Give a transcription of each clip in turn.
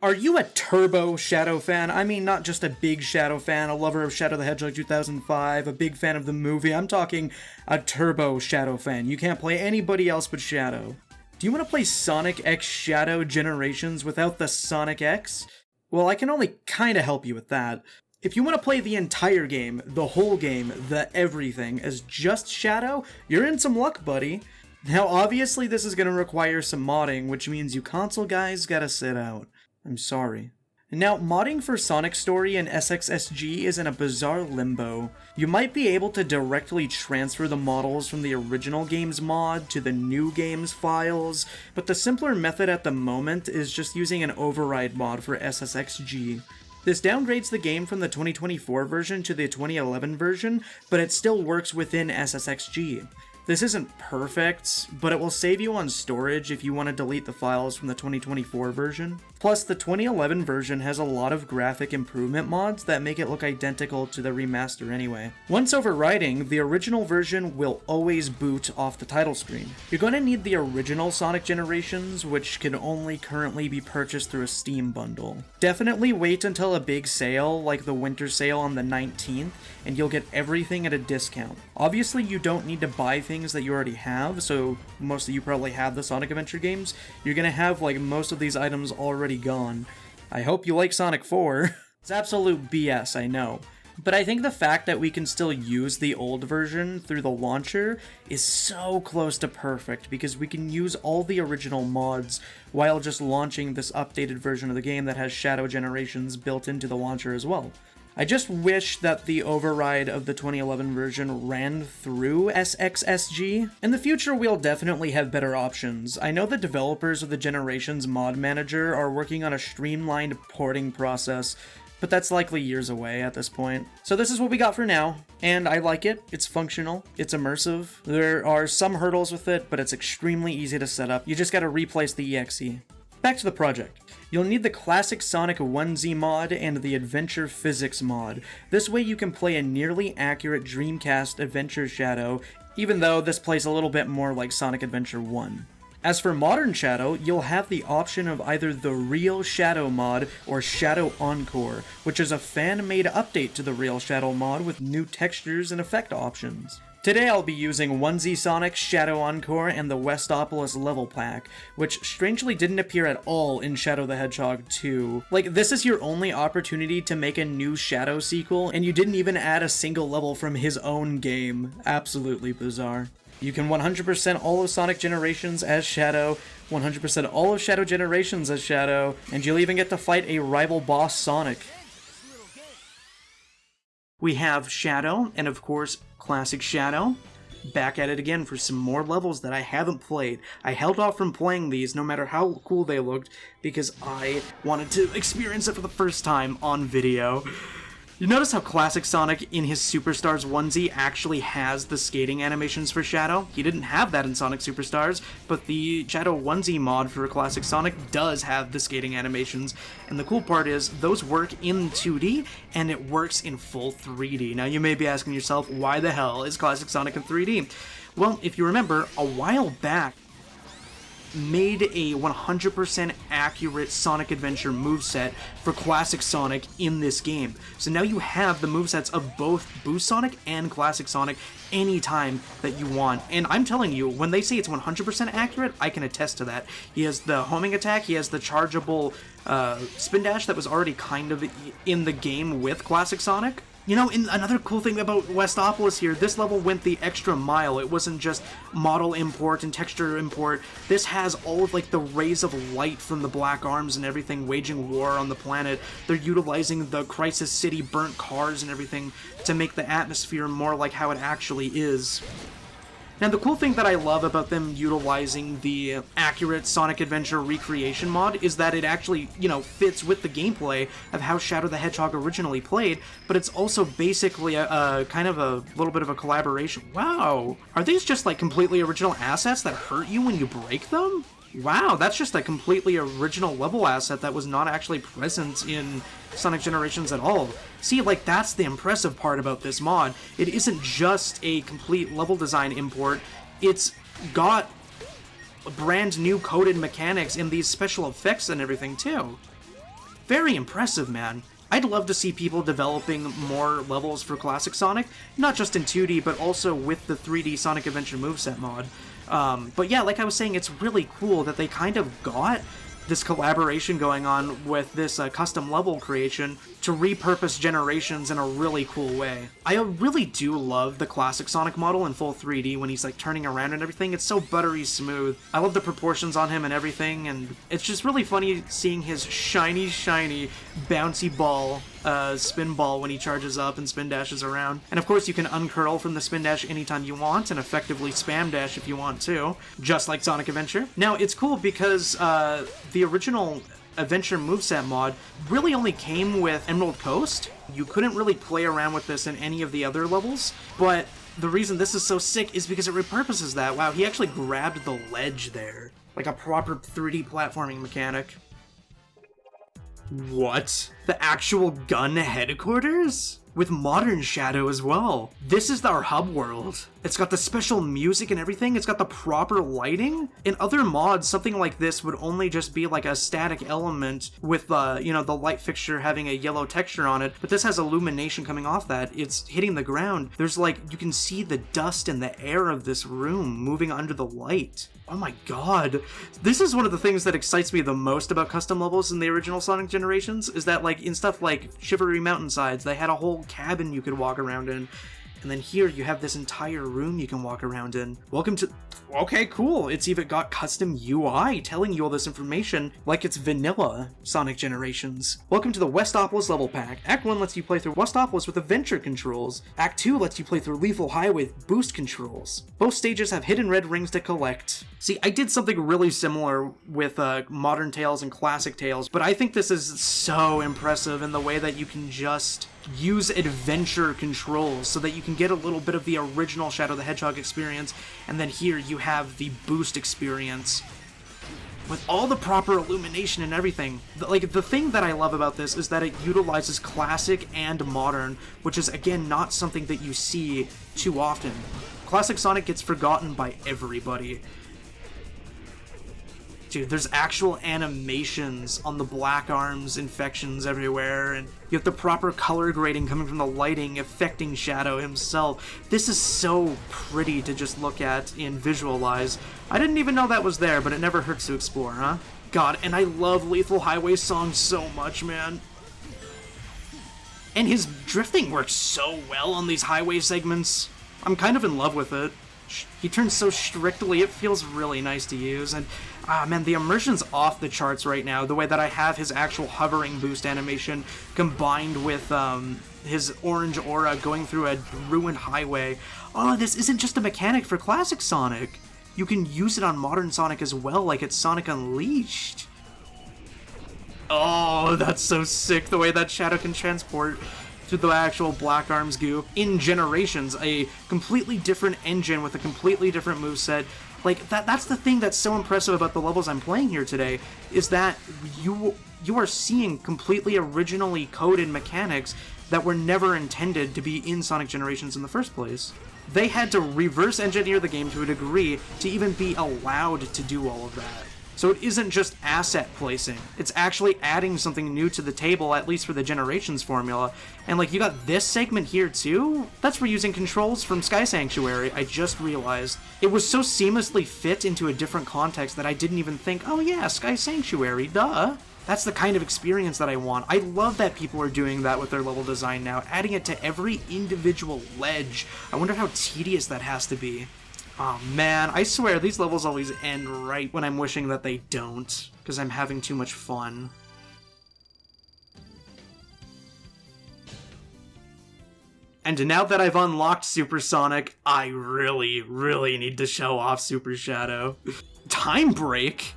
Are you a turbo Shadow fan? I mean, not just a big Shadow fan, a lover of Shadow the Hedgehog 2005, a big fan of the movie. I'm talking a turbo Shadow fan. You can't play anybody else but Shadow. Do you want to play Sonic X Shadow Generations without the Sonic X? Well, I can only kinda help you with that. If you want to play the entire game, the whole game, the everything, as just Shadow, you're in some luck, buddy. Now, obviously this is going to require some modding, which means you console guys gotta sit out. I'm sorry. Now, modding for Sonic Story and SxSG is in a bizarre limbo. You might be able to directly transfer the models from the original game's mod to the new game's files, but the simpler method at the moment is just using an override mod for SxSG. This downgrades the game from the 2024 version to the 2011 version, but it still works within SxSG. This isn't perfect, but it will save you on storage if you want to delete the files from the 2024 version. Plus, the 2011 version has a lot of graphic improvement mods that make it look identical to the remaster anyway. Once overwriting, the original version will always boot off the title screen. You're going to need the original Sonic Generations, which can only currently be purchased through a Steam bundle. Definitely wait until a big sale, like the winter sale on the 19th, and you'll get everything at a discount. Obviously, you don't need to buy things that you already have, so most of you probably have the Sonic Adventure games. You're gonna have like most of these items already gone. I hope you like Sonic 4. It's absolute BS, I know. But I think the fact that we can still use the old version through the launcher is so close to perfect, because we can use all the original mods while just launching this updated version of the game that has Shadow Generations built into the launcher as well. I just wish that the override of the 2011 version ran through SxSG. In the future, we'll definitely have better options. I know the developers of the Generations mod manager are working on a streamlined porting process, but that's likely years away at this point. So this is what we got for now, and I like it. It's functional, it's immersive. There are some hurdles with it, but it's extremely easy to set up. You just gotta replace the EXE. Back to the project. You'll need the Classic Sonic 1Z mod and the Adventure Physics mod. This way you can play a nearly accurate Dreamcast Adventure Shadow, even though this plays a little bit more like Sonic Adventure 1. As for Modern Shadow, you'll have the option of either the Real Shadow mod or Shadow Encore, which is a fan-made update to the Real Shadow mod with new textures and effect options. Today I'll be using 1Z Sonic, Shadow Encore, and the Westopolis level pack, which strangely didn't appear at all in Shadow the Hedgehog 2. Like, this is your only opportunity to make a new Shadow sequel, and you didn't even add a single level from his own game. Absolutely bizarre. You can 100% all of Sonic Generations as Shadow, 100% all of Shadow Generations as Shadow, and you'll even get to fight a rival boss Sonic. We have Shadow, and of course, Classic Shadow. Back at it again for some more levels that I haven't played. I held off from playing these no matter how cool they looked, because I wanted to experience it for the first time on video. You notice how Classic Sonic in his Superstars 1Z actually has the skating animations for Shadow? He didn't have that in Sonic Superstars, but the Shadow 1Z mod for Classic Sonic does have the skating animations, and the cool part is those work in 2D, and it works in full 3D. Now you may be asking yourself, why the hell is Classic Sonic in 3D? Well, if you remember, a while back, made a 100% accurate Sonic Adventure moveset for Classic Sonic in this game. So now you have the movesets of both Boost Sonic and Classic Sonic anytime that you want. And I'm telling you, when they say it's 100% accurate, I can attest to that. He has the homing attack, he has the chargeable spin dash that was already kind of in the game with Classic Sonic. You know, another cool thing about Westopolis here, this level went the extra mile. It wasn't just model import and texture import. This has all of, like, the rays of light from the Black Arms and everything waging war on the planet. They're utilizing the Crisis City burnt cars and everything to make the atmosphere more like how it actually is. Now, the cool thing that I love about them utilizing the accurate Sonic Adventure recreation mod is that it actually, you know, fits with the gameplay of how Shadow the Hedgehog originally played, but it's also basically a kind of a little bit of a collaboration. Wow! Are these just, like, completely original assets that hurt you when you break them? Wow, that's just a completely original level asset that was not actually present in Sonic Generations at all. See, like, that's the impressive part about this mod. It isn't just a complete level design import, it's got brand new coded mechanics in these special effects and everything too. Very impressive, man. I'd love to see people developing more levels for classic Sonic, not just in 2D, but also with the 3D Sonic Adventure moveset mod. But yeah, like I was saying, it's really cool that they kind of got this collaboration going on with this custom level creation to repurpose Generations in a really cool way. I really do love the classic Sonic model in full 3D when he's like turning around and everything. It's so buttery smooth. I love the proportions on him and everything, and it's just really funny seeing his shiny bouncy ball spin ball when he charges up and spin dashes around. And of course you can uncurl from the spin dash anytime you want and effectively spam dash if you want to, just like Sonic Adventure. Now it's cool because the original Adventure moveset mod really only came with Emerald Coast. You couldn't really play around with this in any of the other levels, but the reason this is so sick is because it repurposes that. Wow, he actually grabbed the ledge there, like a proper 3D platforming mechanic. What? The actual gun headquarters? With modern Shadow as well. This is our hub world. It's got the special music and everything. It's got the proper lighting. In other mods, something like this would only just be like a static element with, you know, the light fixture having a yellow texture on it. But this has illumination coming off that. It's hitting the ground. There's like, you can see the dust and the air of this room moving under the light. Oh my god. This is one of the things that excites me the most about custom levels in the original Sonic Generations, is that like in stuff like Shivery Mountainsides, they had a whole cabin you could walk around in. And then here you have this entire room you can walk around in. Welcome to... Okay, cool. It's even got custom UI telling you all this information like it's vanilla Sonic Generations. Welcome to the Westopolis level pack. Act 1 lets you play through Westopolis with adventure controls. Act 2 lets you play through Lethal Highway with boost controls. Both stages have hidden red rings to collect. See, I did something really similar with Modern Tales and Classic Tales, but I think this is so impressive in the way that you can just use adventure controls so that you can get a little bit of the original Shadow the Hedgehog experience, and then here you have the boost experience with all the proper illumination and everything. Like, the thing that I love about this is that it utilizes classic and modern, which is, again, not something that you see too often. Classic Sonic gets forgotten by everybody. Dude, there's actual animations on the black arms, infections everywhere, and you have the proper color grading coming from the lighting affecting Shadow himself. This is so pretty to just look at and visualize. I didn't even know that was there, but it never hurts to explore, huh? God, and I love Lethal Highway's song so much, man. And his drifting works so well on these highway segments. I'm kind of in love with it. He turns so strictly, it feels really nice to use, and man, the immersion's off the charts right now, the way that I have his actual hovering boost animation combined with his orange aura going through a ruined highway. Oh, this isn't just a mechanic for classic Sonic. You can use it on modern Sonic as well, like it's Sonic Unleashed. Oh, that's so sick, the way that Shadow can transport to the actual Black Arms goo. In Generations, a completely different engine with a completely different moveset. Like, that's the thing that's so impressive about the levels I'm playing here today, is that you are seeing completely originally coded mechanics that were never intended to be in Sonic Generations in the first place. They had to reverse engineer the game to a degree to even be allowed to do all of that. So it isn't just asset placing, it's actually adding something new to the table, at least for the Generations formula. And like, you got this segment here too? That's reusing controls from Sky Sanctuary, I just realized. It was so seamlessly fit into a different context that I didn't even think, oh yeah, Sky Sanctuary, duh. That's the kind of experience that I want. I love that people are doing that with their level design now, adding it to every individual ledge. I wonder how tedious that has to be. Oh man, I swear these levels always end right when I'm wishing that they don't, because I'm having too much fun. And now that I've unlocked Super Sonic, I really need to show off Super Shadow. Time Break?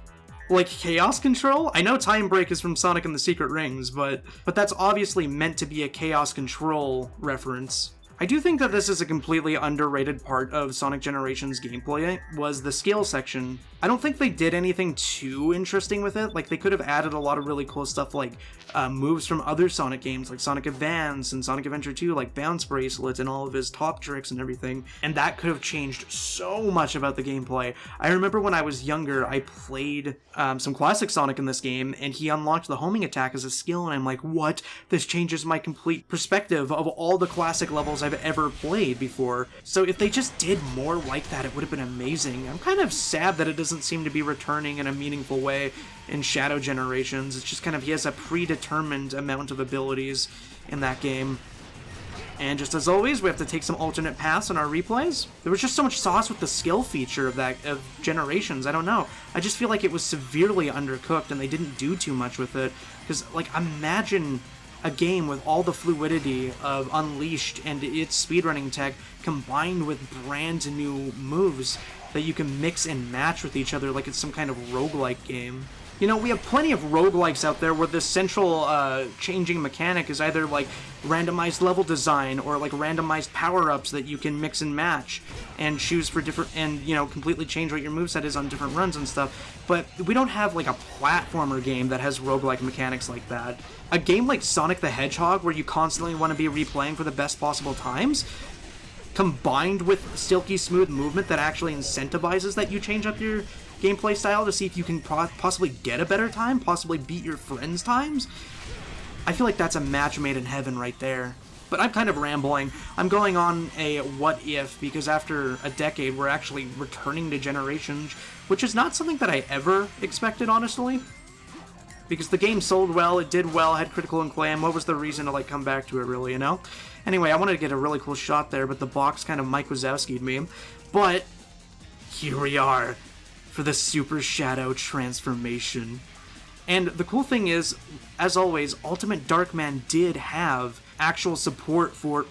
Like Chaos Control? I know Time Break is from Sonic and the Secret Rings, but that's obviously meant to be a Chaos Control reference. I do think that this is a completely underrated part of Sonic Generations gameplay, was the scale section. I don't think they did anything too interesting with it. Like, they could have added a lot of really cool stuff, like moves from other Sonic games, like Sonic Advance and Sonic Adventure 2, like Bounce Bracelets and all of his top tricks and everything, and that could have changed so much about the gameplay. I remember when I was younger, I played some classic Sonic in this game, and he unlocked the homing attack as a skill, and I'm like, what? This changes my complete perspective of all the classic levels I've ever played before. So if they just did more like that, it would have been amazing. I'm kind of sad that it doesn't seem to be returning in a meaningful way in Shadow Generations. It's just kind of, he has a predetermined amount of abilities in that game. And just as always, we have to take some alternate paths in our replays. There was just so much sauce with the skill feature of Generations, I don't know. I just feel like it was severely undercooked and they didn't do too much with it. Because, like, imagine a game with all the fluidity of Unleashed and its speedrunning tech combined with brand new moves that you can mix and match with each other like it's some kind of roguelike game. You know, we have plenty of roguelikes out there where the central changing mechanic is either like randomized level design or like randomized power-ups that you can mix and match and choose for different, and, you know, completely change what your moveset is on different runs and stuff. But we don't have like a platformer game that has roguelike mechanics like that. A game like Sonic the Hedgehog, where you constantly want to be replaying for the best possible times, combined with silky smooth movement that actually incentivizes that you change up your gameplay style to see if you can possibly get a better time, possibly beat your friends' times. I feel like that's a match made in heaven right there. But I'm kind of rambling. I'm going on a what if, because after a decade we're actually returning to Generations, which is not something that I ever expected, honestly. Because the game sold well, it did well, had critical acclaim. What was the reason to, like, come back to it, really, you know? Anyway, I wanted to get a really cool shot there, but the box kind of Mike Wazowski'd me. But here we are for the Super Shadow transformation. And the cool thing is, as always, Ultimate Darkman did have actual support for...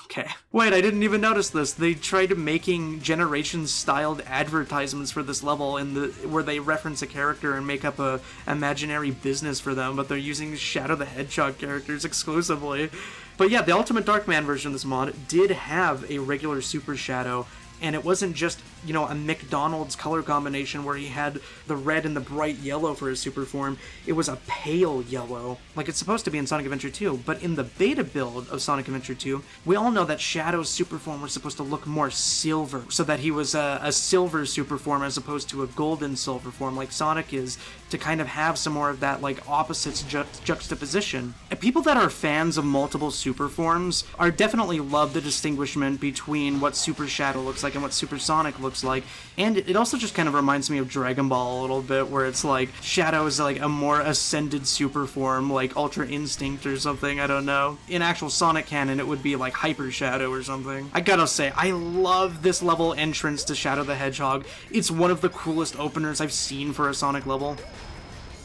Okay. Wait, I didn't even notice this. They tried making Generations-styled advertisements for this level where they reference a character and make up a imaginary business for them, but they're using Shadow the Hedgehog characters exclusively. But yeah, the Ultimate Darkman version of this mod did have a regular Super Shadow, and it wasn't just, you know, a McDonald's color combination where he had the red and the bright yellow for his super form. It was a pale yellow, like it's supposed to be in Sonic Adventure 2, but in the beta build of Sonic Adventure 2, we all know that Shadow's super form was supposed to look more silver, so that he was a silver super form as opposed to a golden silver form like Sonic is, to kind of have some more of that, like, opposites juxtaposition. And people that are fans of multiple super forms are definitely love the distinguishment between what Super Shadow looks like and what Super Sonic looks like. And it also just kind of reminds me of Dragon Ball a little bit, where it's like Shadow is like a more ascended super form, like Ultra Instinct or something, I don't know. In actual Sonic canon, it would be like Hyper Shadow or something. I gotta say, I love this level entrance to Shadow the Hedgehog. It's one of the coolest openers I've seen for a Sonic level.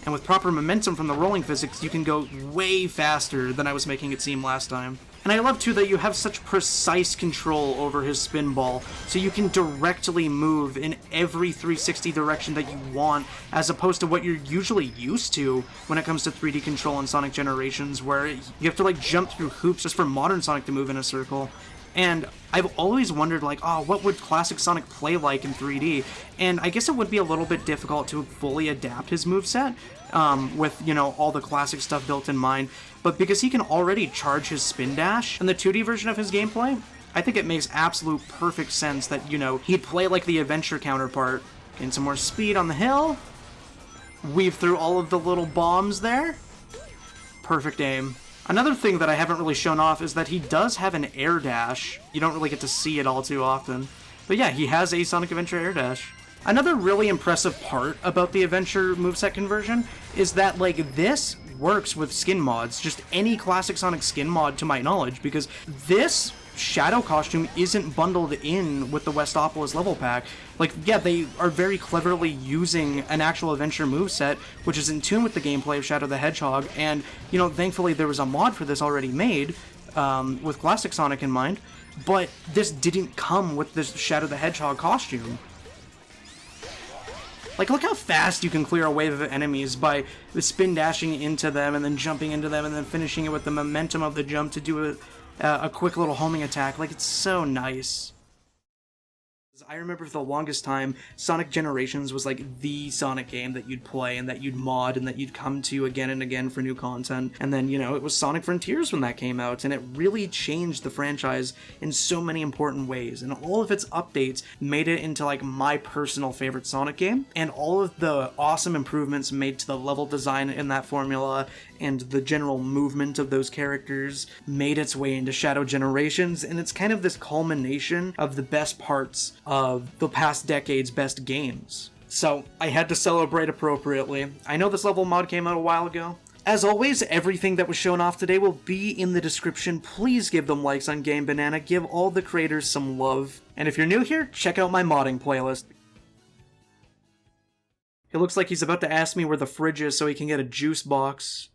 And with proper momentum from the rolling physics, you can go way faster than I was making it seem last time. And I love, too, that you have such precise control over his spin ball, so you can directly move in every 360 direction that you want, as opposed to what you're usually used to when it comes to 3D control in Sonic Generations, where you have to, like, jump through hoops just for modern Sonic to move in a circle. And I've always wondered, like, oh, what would classic Sonic play like in 3D? And I guess it would be a little bit difficult to fully adapt his moveset, with, you know, all the classic stuff built in mind. But because he can already charge his spin dash in the 2D version of his gameplay, I think it makes absolute perfect sense that, you know, he'd play like the adventure counterpart. Gain some more speed on the hill. Weave through all of the little bombs there. Perfect aim. Another thing that I haven't really shown off is that he does have an air dash. You don't really get to see it all too often. But yeah, he has a Sonic Adventure air dash. Another really impressive part about the Adventure moveset conversion is that, like, this works with skin mods. Just any classic Sonic skin mod, to my knowledge, because this Shadow costume isn't bundled in with the Westopolis level pack. Like, yeah, they are very cleverly using an actual Adventure moveset, which is in tune with the gameplay of Shadow the Hedgehog, and, you know, thankfully there was a mod for this already made, with classic Sonic in mind, but this didn't come with this Shadow the Hedgehog costume. Like, look how fast you can clear a wave of enemies by spin dashing into them and then jumping into them and then finishing it with the momentum of the jump to do a quick little homing attack. Like, it's so nice. I remember for the longest time, Sonic Generations was like the Sonic game that you'd play and that you'd mod and that you'd come to again and again for new content. And then, you know, it was Sonic Frontiers when that came out, and it really changed the franchise in so many important ways. And all of its updates made it into like my personal favorite Sonic game. And all of the awesome improvements made to the level design in that formula and the general movement of those characters made its way into Shadow Generations, and it's kind of this culmination of the best parts of the past decade's best games. So I had to celebrate appropriately. I know this level mod came out a while ago. As always, everything that was shown off today will be in the description. Please give them likes on Game Banana, give all the creators some love. And if you're new here, check out my modding playlist. It looks like he's about to ask me where the fridge is so he can get a juice box.